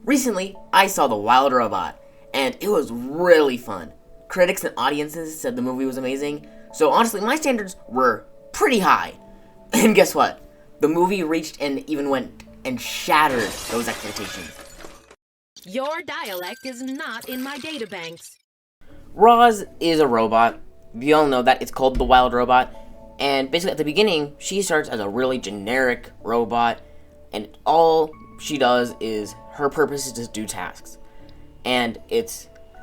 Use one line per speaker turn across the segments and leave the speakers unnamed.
Recently, I saw The Wild Robot, and it was really fun. Critics and audiences said the movie was amazing, so honestly, my standards were pretty high. And guess what? The movie reached and even went and shattered those expectations.
Your dialect is not in my databanks.
Roz is a robot. We all know that. It's called The Wild Robot. And basically, at the beginning, she starts as a really generic robot, and all she does is, her purpose is to do tasks. And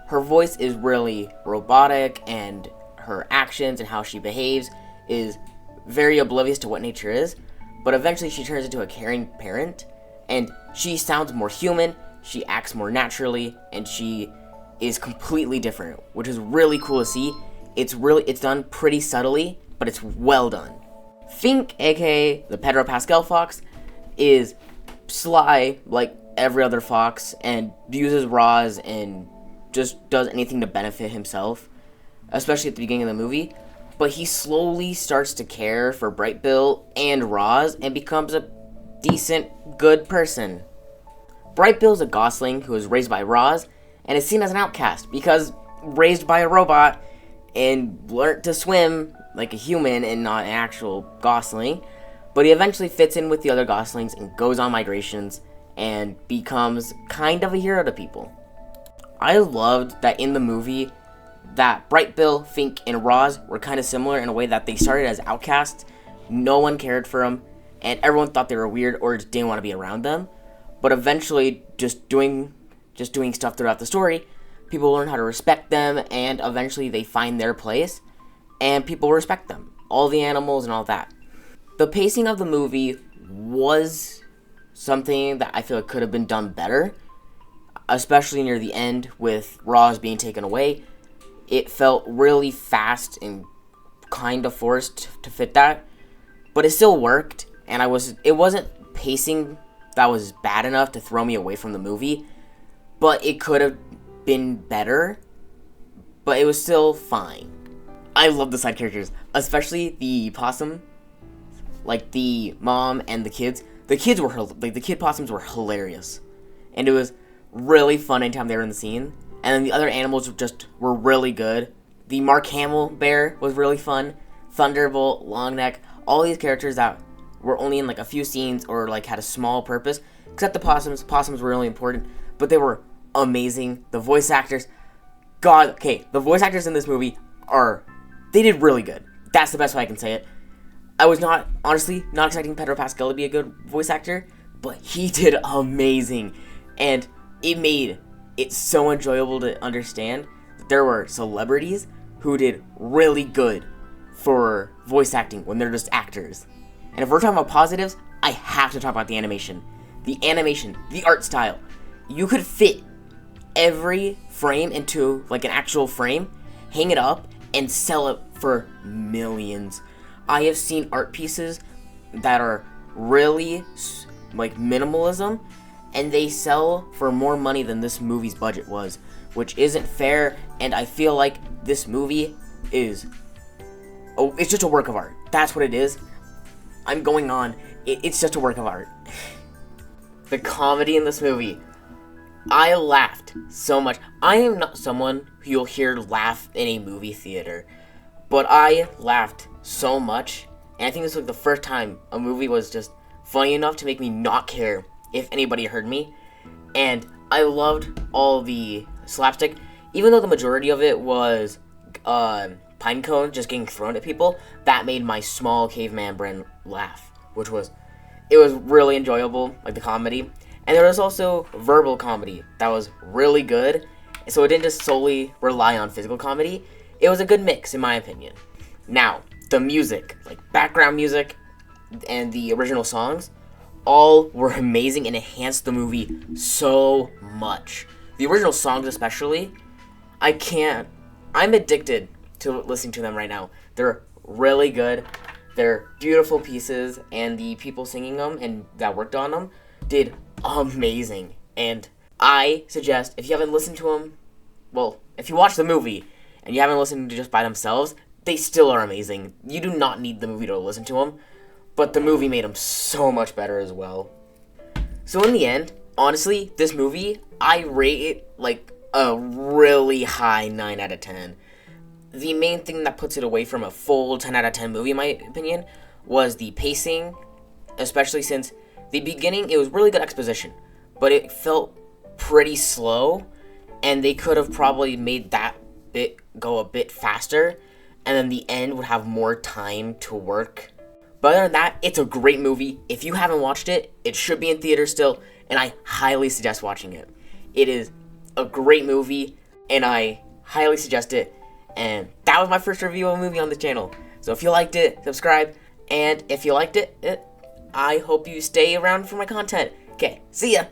her voice is really robotic, and her actions and how she behaves is very oblivious to what nature is. But eventually she turns into a caring parent, and she sounds more human, she acts more naturally, and she is completely different, which is really cool to see. It's done pretty subtly, but it's well done. Fink, aka the Pedro Pascal fox, is sly like every other fox and uses Roz and just does anything to benefit himself, especially at the beginning of the movie. But he slowly starts to care for Brightbill and Roz and becomes a decent, good person. Brightbill's a gosling who was raised by Roz and is seen as an outcast because raised by a robot and learned to swim like a human and not an actual gosling. But he eventually fits in with the other goslings and goes on migrations and becomes kind of a hero to people. I loved that in the movie that Brightbill, Fink, and Roz were kind of similar in a way that they started as outcasts. No one cared for them, and everyone thought they were weird or just didn't want to be around them. But eventually, just doing stuff throughout the story, people learn how to respect them, and eventually they find their place, and people respect them. All the animals and all that. The pacing of the movie was something that I feel like could have been done better, especially near the end with Roz being taken away. It felt really fast and kind of forced to fit that, but it still worked, and it wasn't pacing that was bad enough to throw me away from the movie, but it could have been better, but it was still fine. I love the side characters, especially the possum, like the mom and the kids. The kid possums were hilarious, and it was really fun anytime they were in the scene. And then the other animals were really good. The Mark Hamill bear was really fun. Thunderbolt, Longneck, all these characters that were only in like a few scenes or like had a small purpose. Except the possums. Possums were really important, but they were amazing. The voice actors, the voice actors in this movie they did really good. That's the best way I can say it. I was honestly not expecting Pedro Pascal to be a good voice actor, but he did amazing, and it made it's so enjoyable to understand that there were celebrities who did really good for voice acting when they're just actors. And if we're talking about positives, I have to talk about the animation. The animation, the art style. You could fit every frame into like an actual frame, hang it up, and sell it for millions. I have seen art pieces that are really like minimalism, and they sell for more money than this movie's budget was, which isn't fair, and I feel like this movie it's just a work of art. That's what it is. I'm going on. It's just a work of art. The comedy in this movie, I laughed so much. I am not someone who you'll hear laugh in a movie theater, but I laughed so much, and I think this was like the first time a movie was just funny enough to make me not care if anybody heard me. And I loved all the slapstick, even though the majority of it was pine cone just getting thrown at people. That made my small caveman brain laugh, it was really enjoyable, like the comedy. And there was also verbal comedy that was really good, so it didn't just solely rely on physical comedy. It was a good mix, in my opinion. Now, the music, like background music and the original songs, all were amazing and enhanced the movie so much. The original songs especially, I'm addicted to listening to them right now. They're really good. They're beautiful pieces, and the people singing them and that worked on them did amazing. And I suggest, if you haven't listened to them, if you watch the movie and you haven't listened to just by themselves, they still are amazing. You do not need the movie to listen to them, but the movie made them so much better as well. So in the end, honestly, this movie, I rate it like a really high 9 out of 10. The main thing that puts it away from a full 10 out of 10 movie, in my opinion, was the pacing, especially since the beginning, it was really good exposition, but it felt pretty slow, and they could have probably made that bit go a bit faster, and then the end would have more time to work. But other than that, it's a great movie. If you haven't watched it, it should be in theaters still, and I highly suggest watching it. It is a great movie, and I highly suggest it. And that was my first review of a movie on the channel. So if you liked it, subscribe. And if you liked it, I hope you stay around for my content. Okay, see ya!